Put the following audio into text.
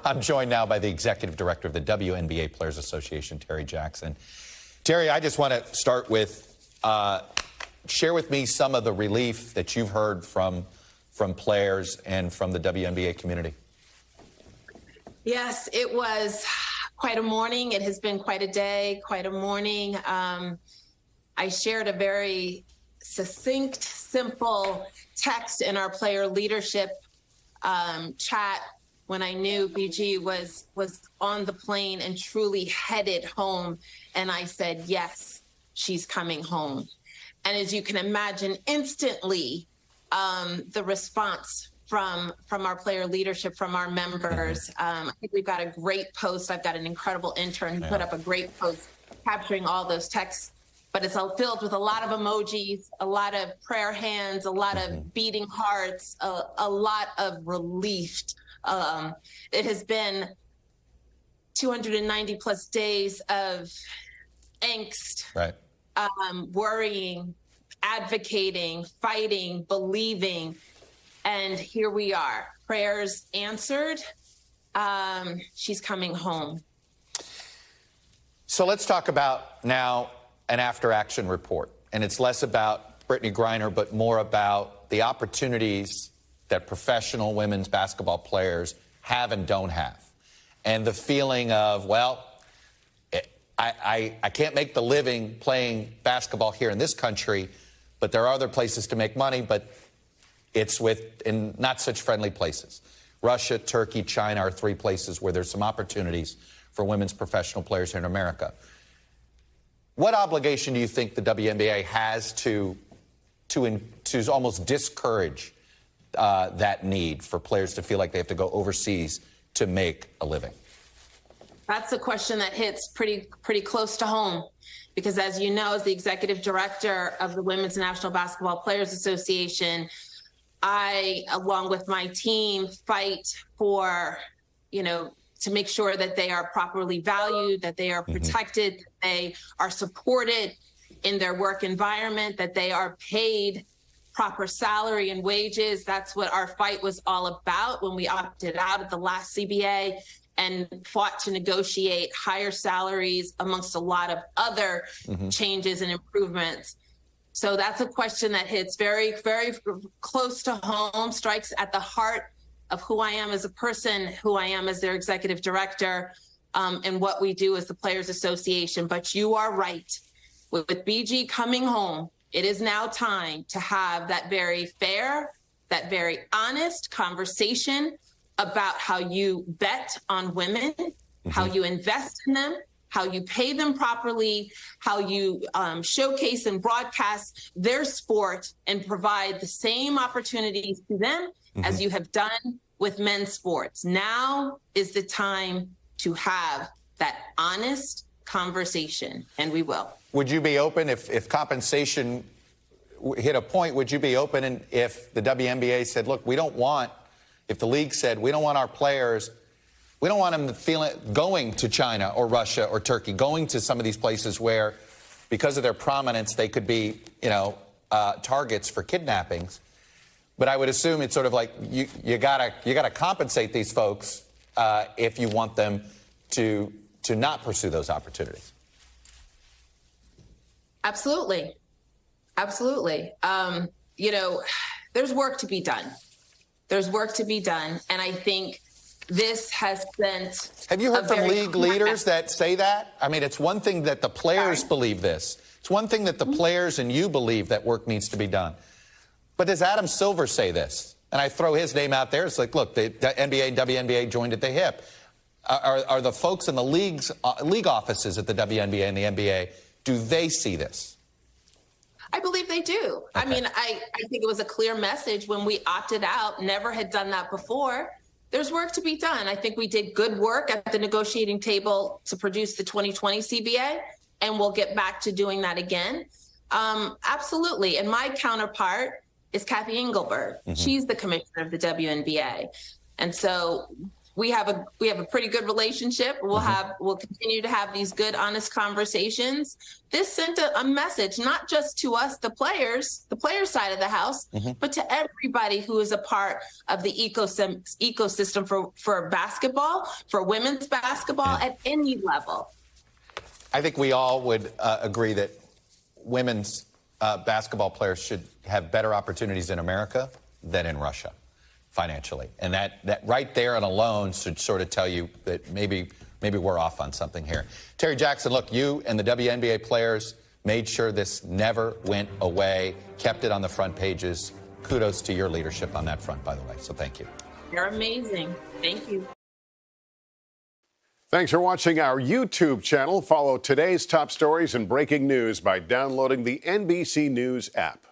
I'm joined now by the executive director of the WNBA Players Association, Terri Jackson. Terri, I just want to start with, share with me some of the relief that you've heard from players and from the WNBA community. Yes, it was quite a morning. It has been quite a day, quite a morning. I shared a very succinct, simple text in our player leadership chat when I knew BG was on the plane and truly headed home. And I said, yes, she's coming home. And as you can imagine, instantly, the response from our player leadership, from our members, I think we've got a great post. I've got an incredible intern who put up a great post capturing all those texts. But it's filled with a lot of emojis, a lot of prayer hands, a lot of beating hearts, a lot of relief. It has been 290 plus days of angst, right. Worrying, advocating, fighting, believing, and here we are. Prayers answered. She's coming home. So let's talk about now an after-action report. And it's less about Brittney Griner, but more about the opportunities that professional women's basketball players have and don't have. And the feeling of, well, I can't make the living playing basketball here in this country, but there are other places to make money, but it's in not such friendly places. Russia, Turkey, China are three places where there's some opportunities for women's professional players here in America. What obligation do you think the WNBA has to almost discourage that need for players to feel like they have to go overseas to make a living? That's a question that hits pretty close to home, because as you know, as the executive director of the Women's National Basketball Players Association, I, along with my team, fight for, to make sure that they are properly valued, that they are protected, that they are supported in their work environment, that they are paid proper salary and wages. That's what our fight was all about when we opted out at the last CBA and fought to negotiate higher salaries amongst a lot of other changes and improvements. So that's a question that hits very, very close to home, strikes at the heart of who I am as a person, who I am as their executive director, and what we do as the Players Association. But you are right. With BG coming home, it is now time to have that very fair, that very honest conversation about how you bet on women, how you invest in them, how you pay them properly, how you showcase and broadcast their sport and provide the same opportunities to them as you have done with men's sports. Now is the time to have that honest conversation, and we will. Would you be open if compensation hit a point? Would you be open and if the WNBA said, look, if the league said, we don't want our players, we don't want them going to China or Russia or Turkey, going to some of these places where, because of their prominence, they could be, targets for kidnappings. But I would assume it's sort of like you gotta compensate these folks if you want them to not pursue those opportunities. Absolutely. There's work to be done. There's work to be done. And I think this has sent... Have you heard from league leaders that say that? I mean, it's one thing that the players believe this. It's one thing that the players and you believe that work needs to be done. But does Adam Silver say this? And I throw his name out there. It's like, look, the NBA and WNBA joined at the hip. Are the folks in the league offices at the WNBA and the NBA, do they see this? I believe they do. Okay. I mean, I think it was a clear message when we opted out, never had done that before. There's work to be done. I think we did good work at the negotiating table to produce the 2020 CBA, and we'll get back to doing that again. Absolutely. And my counterpart is Kathy Engelberg. She's the commissioner of the WNBA. And so we have a pretty good relationship. We'll continue to have these good, honest conversations. This sent a message, not just to us, the players side of the house, but to everybody who is a part of the ecosystem for basketball, for women's basketball at any level. I think we all would agree that women's basketball players should have better opportunities in America than in Russia financially. And that right there and alone should sort of tell you that maybe we're off on something here. Terri Jackson, look, you and the WNBA players made sure this never went away, kept it on the front pages. Kudos to your leadership on that front, by the way. So thank you. You're amazing. Thank you. Thanks for watching our YouTube channel. Follow today's top stories and breaking news by downloading the NBC News app.